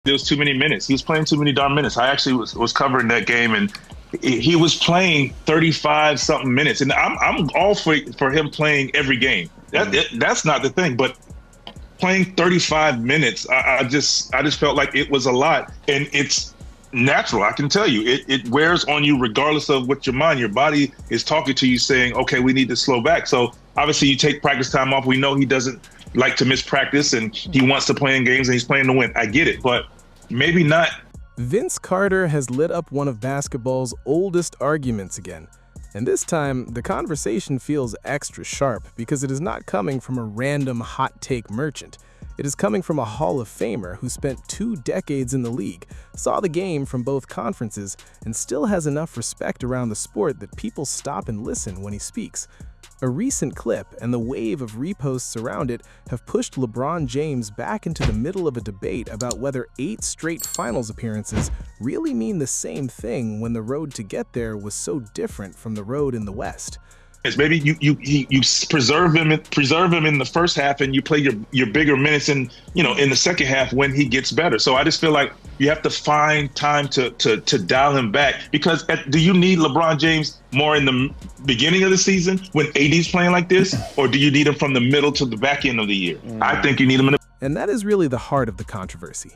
There was too many minutes. He was playing too many darn minutes. I actually was covering that game, and he was playing 35 something minutes. And I'm all for him playing every game. That's not the thing, but playing 35 minutes, I just felt like it was a lot, and it's natural. I can tell you, it wears on you regardless of what your mind. Your body is talking to you, saying, "Okay, we need to slow back." So obviously, you take practice time off. We know he doesn't like to miss practice, and he wants to play in games, and he's playing to win. I get it, but maybe not. Vince Carter has lit up one of basketball's oldest arguments again. And this time, the conversation feels extra sharp because it is not coming from a random hot take merchant. It is coming from a Hall of Famer who spent 2 decades in the league, saw the game from both conferences, and still has enough respect around the sport that people stop and listen when he speaks. A recent clip and the wave of reposts around it have pushed LeBron James back into the middle of a debate about whether 8 straight finals appearances really mean the same thing when the road to get there was so different from the road in the West. Maybe you preserve him in the first half, and you play your bigger minutes in the second half when he gets better. So I just feel like you have to find time to dial him back, because do you need LeBron James more in the beginning of the season when AD's playing like this, or do you need him from the middle to the back end of the year? I think you need him in the. And that is really the heart of the controversy.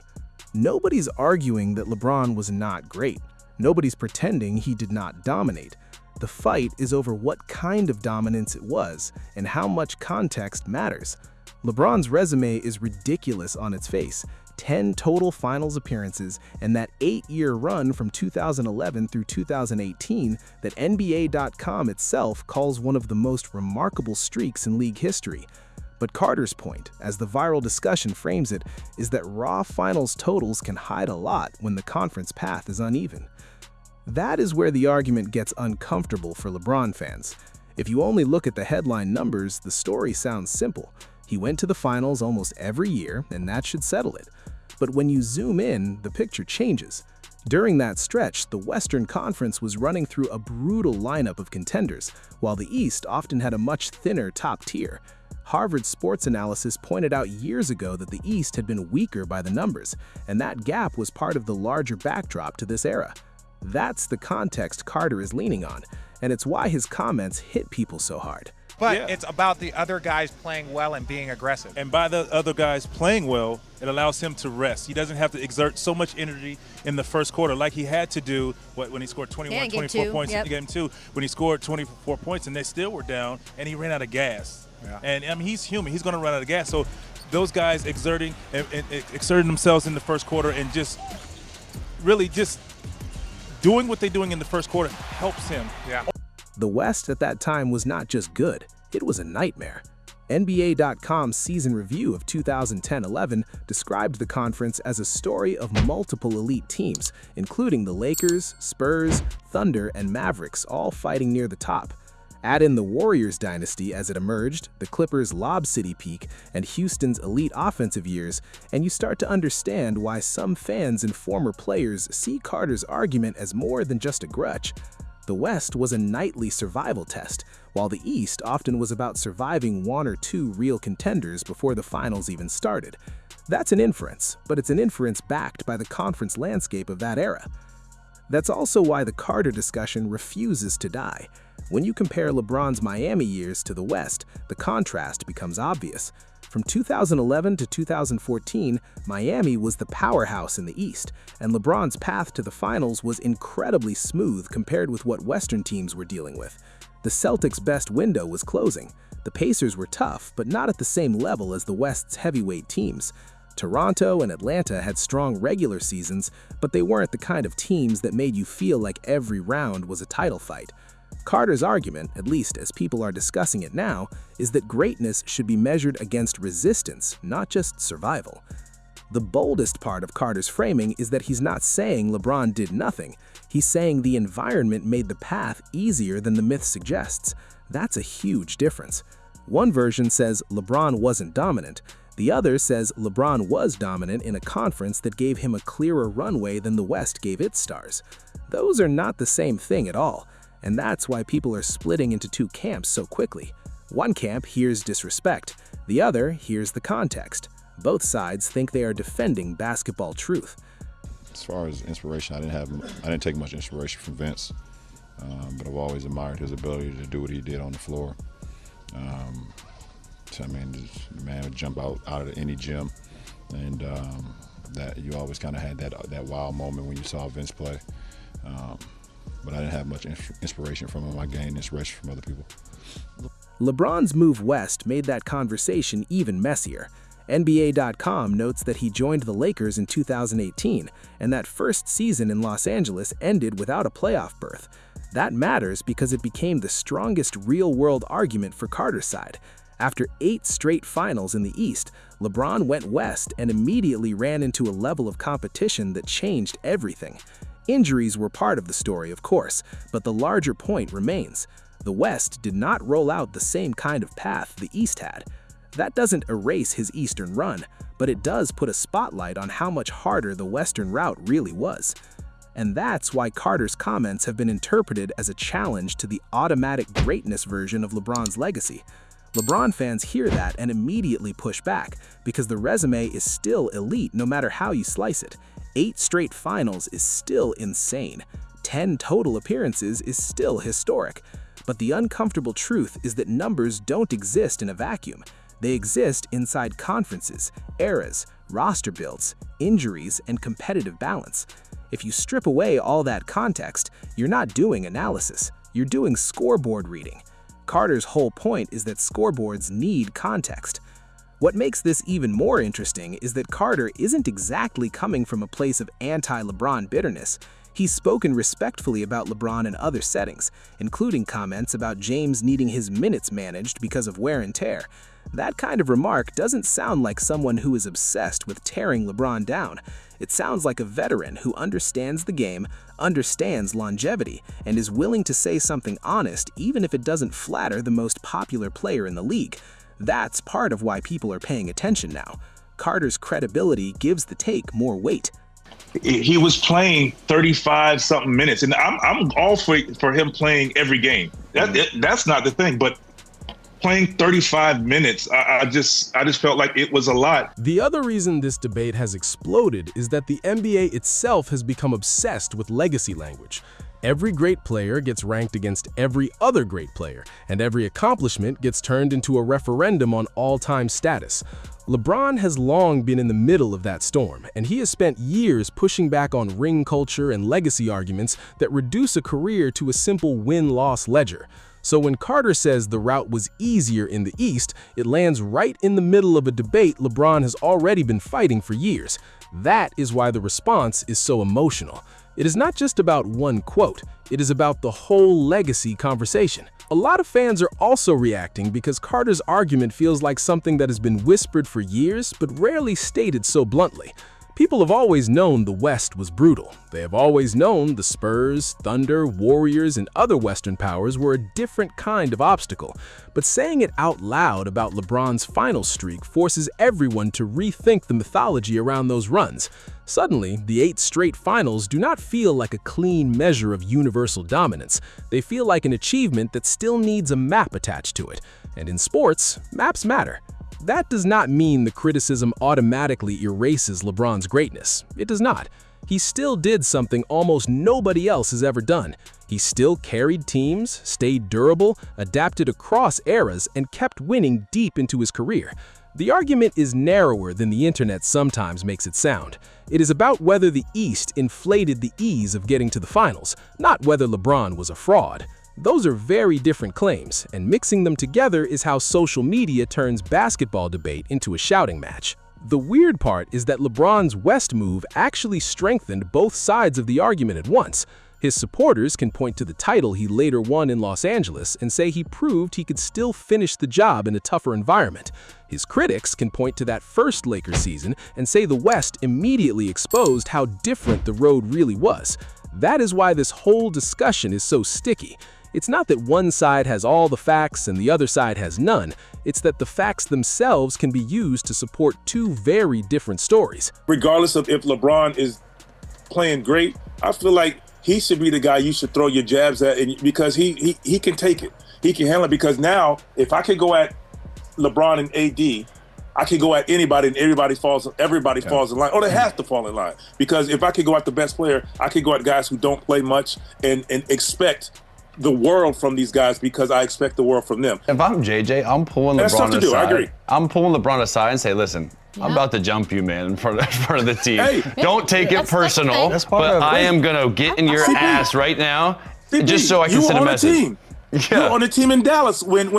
Nobody's arguing that LeBron was not great. Nobody's pretending he did not dominate. The fight is over what kind of dominance it was and how much context matters. LeBron's resume is ridiculous on its face. 10 total finals appearances and that 8-year run from 2011 through 2018 that NBA.com itself calls one of the most remarkable streaks in league history. But Carter's point, as the viral discussion frames it, is that raw finals totals can hide a lot when the conference path is uneven. That is where the argument gets uncomfortable for LeBron fans. If you only look at the headline numbers, the story sounds simple. He went to the finals almost every year, and that should settle it. But when you zoom in, the picture changes. During that stretch, the Western Conference was running through a brutal lineup of contenders, while the East often had a much thinner top tier. Harvard sports analysis pointed out years ago that the East had been weaker by the numbers, and that gap was part of the larger backdrop to this era. That's the context Carter is leaning on, and it's why his comments hit people so hard. But it's about the other guys playing well and being aggressive. And by the other guys playing well, it allows him to rest. He doesn't have to exert so much energy in the first quarter like he had to do when he scored 24 points in game 2, when he scored 24 points and they still were down and he ran out of gas. Yeah. And I mean, he's human. He's going to run out of gas. So those guys exerting themselves in the first quarter and just really just doing what they're doing in the first quarter helps him. Yeah. The West at that time was not just good, it was a nightmare. NBA.com's season review of 2010-11 described the conference as a story of multiple elite teams, including the Lakers, Spurs, Thunder, and Mavericks, all fighting near the top. Add in the Warriors dynasty as it emerged, the Clippers' Lob City peak, and Houston's elite offensive years, and you start to understand why some fans and former players see Carter's argument as more than just a grudge. The West was a nightly survival test, while the East often was about surviving 1 or 2 real contenders before the finals even started. That's an inference, but it's an inference backed by the conference landscape of that era. That's also why the Carter discussion refuses to die. When you compare LeBron's Miami years to the West, the contrast becomes obvious. From 2011 to 2014, Miami was the powerhouse in the East, and LeBron's path to the finals was incredibly smooth compared with what Western teams were dealing with. The Celtics' best window was closing. The Pacers were tough, but not at the same level as the West's heavyweight teams. Toronto and Atlanta had strong regular seasons, but they weren't the kind of teams that made you feel like every round was a title fight. Carter's argument, at least as people are discussing it now, is that greatness should be measured against resistance, not just survival. The boldest part of Carter's framing is that he's not saying LeBron did nothing. He's saying the environment made the path easier than the myth suggests. That's a huge difference. One version says LeBron wasn't dominant. The other says LeBron was dominant in a conference that gave him a clearer runway than the West gave its stars. Those are not the same thing at all. And that's why people are splitting into 2 camps so quickly. One camp hears disrespect, the other hears the context. Both sides think they are defending basketball truth. As far as inspiration, I didn't take much inspiration from Vince, but I've always admired his ability to do what he did on the floor. So, I mean, the man would jump out of any gym, and that you always kind of had that wild moment when you saw Vince play. But I didn't have much inspiration from him. I gained inspiration from other people. LeBron's move west made that conversation even messier. NBA.com notes that he joined the Lakers in 2018, and that first season in Los Angeles ended without a playoff berth. That matters because it became the strongest real-world argument for Carter's side. After 8 straight finals in the East, LeBron went west and immediately ran into a level of competition that changed everything. Injuries were part of the story, of course, but the larger point remains. The West did not roll out the same kind of path the East had. That doesn't erase his Eastern run, but it does put a spotlight on how much harder the Western route really was. And that's why Carter's comments have been interpreted as a challenge to the automatic greatness version of LeBron's legacy. LeBron fans hear that and immediately push back, because the resume is still elite no matter how you slice it. 8 straight finals is still insane. 10 total appearances is still historic. But the uncomfortable truth is that numbers don't exist in a vacuum. They exist inside conferences, eras, roster builds, injuries, and competitive balance. If you strip away all that context, you're not doing analysis, you're doing scoreboard reading. Carter's whole point is that scoreboards need context. What makes this even more interesting is that Carter isn't exactly coming from a place of anti-LeBron bitterness. He's spoken respectfully about LeBron in other settings, including comments about James needing his minutes managed because of wear and tear. That kind of remark doesn't sound like someone who is obsessed with tearing LeBron down. It sounds like a veteran who understands the game, understands longevity, and is willing to say something honest even if it doesn't flatter the most popular player in the league. That's part of why people are paying attention now. Carter's credibility gives the take more weight. He was playing 35-something minutes, and I'm all for him playing every game. That's not the thing, but playing 35 minutes, I just felt like it was a lot. The other reason this debate has exploded is that the NBA itself has become obsessed with legacy language. Every great player gets ranked against every other great player, and every accomplishment gets turned into a referendum on all-time status. LeBron has long been in the middle of that storm, and he has spent years pushing back on ring culture and legacy arguments that reduce a career to a simple win-loss ledger. So when Carter says the route was easier in the East, it lands right in the middle of a debate LeBron has already been fighting for years. That is why the response is so emotional. It is not just about one quote, it is about the whole legacy conversation. A lot of fans are also reacting because Carter's argument feels like something that has been whispered for years but rarely stated so bluntly. People have always known the West was brutal. They have always known the Spurs, Thunder, Warriors, and other Western powers were a different kind of obstacle. But saying it out loud about LeBron's final streak forces everyone to rethink the mythology around those runs. Suddenly, the 8 straight finals do not feel like a clean measure of universal dominance. They feel like an achievement that still needs a map attached to it. And in sports, maps matter. That does not mean the criticism automatically erases LeBron's greatness. It does not. He still did something almost nobody else has ever done. He still carried teams, stayed durable, adapted across eras, and kept winning deep into his career. The argument is narrower than the internet sometimes makes it sound. It is about whether the East inflated the ease of getting to the finals, not whether LeBron was a fraud. Those are very different claims, and mixing them together is how social media turns basketball debate into a shouting match. The weird part is that LeBron's West move actually strengthened both sides of the argument at once. His supporters can point to the title he later won in Los Angeles and say he proved he could still finish the job in a tougher environment. His critics can point to that first Lakers season and say the West immediately exposed how different the road really was. That is why this whole discussion is so sticky. It's not that one side has all the facts and the other side has none. It's that the facts themselves can be used to support two very different stories. Regardless of if LeBron is playing great, I feel like he should be the guy you should throw your jabs at, and because he can take it. He can handle it, because now if I could go at LeBron and AD I can go at anybody and everybody falls in line. Or they have to fall in line. Because if I could go at the best player, I could go at guys who don't play much and expect the world from these guys because I expect the world from them. If I'm JJ, I'm pulling LeBron aside. I agree. I'm pulling LeBron aside and say, listen, I'm about to jump you, man, in front of the team. Hey, don't take it personal, but I am going to get in your ass right now just so I can send a message. Team. You were on the team in Dallas when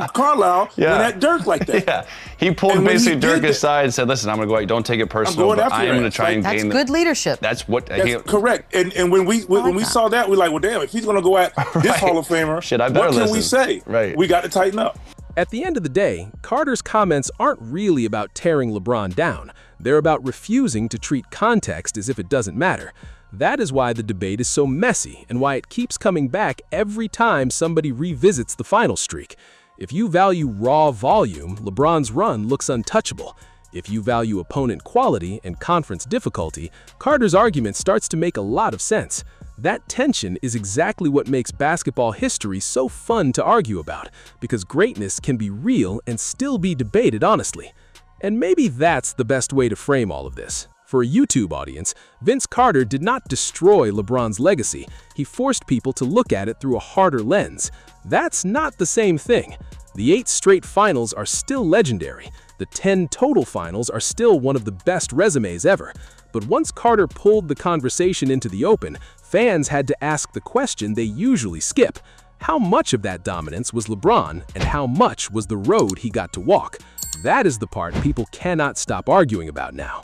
Carlisle went at Dirk like that. Yeah, he pulled basically Dirk aside and said, listen, I'm going to go out. Don't take it personal, but I am going to try and gain. That's good leadership. That's correct. And when we saw that, we're like, well, damn, if he's going to go at this Hall of Famer, what can we say? Right. We got to tighten up. At the end of the day, Carter's comments aren't really about tearing LeBron down. They're about refusing to treat context as if it doesn't matter. That is why the debate is so messy and why it keeps coming back every time somebody revisits the final streak. If you value raw volume, LeBron's run looks untouchable. If you value opponent quality and conference difficulty, Carter's argument starts to make a lot of sense. That tension is exactly what makes basketball history so fun to argue about, because greatness can be real and still be debated honestly. And maybe that's the best way to frame all of this. For a YouTube audience, Vince Carter did not destroy LeBron's legacy. He forced people to look at it through a harder lens. That's not the same thing. The 8 straight finals are still legendary. The 10 total finals are still one of the best resumes ever. But once Carter pulled the conversation into the open, fans had to ask the question they usually skip. How much of that dominance was LeBron, and how much was the road he got to walk? That is the part people cannot stop arguing about now.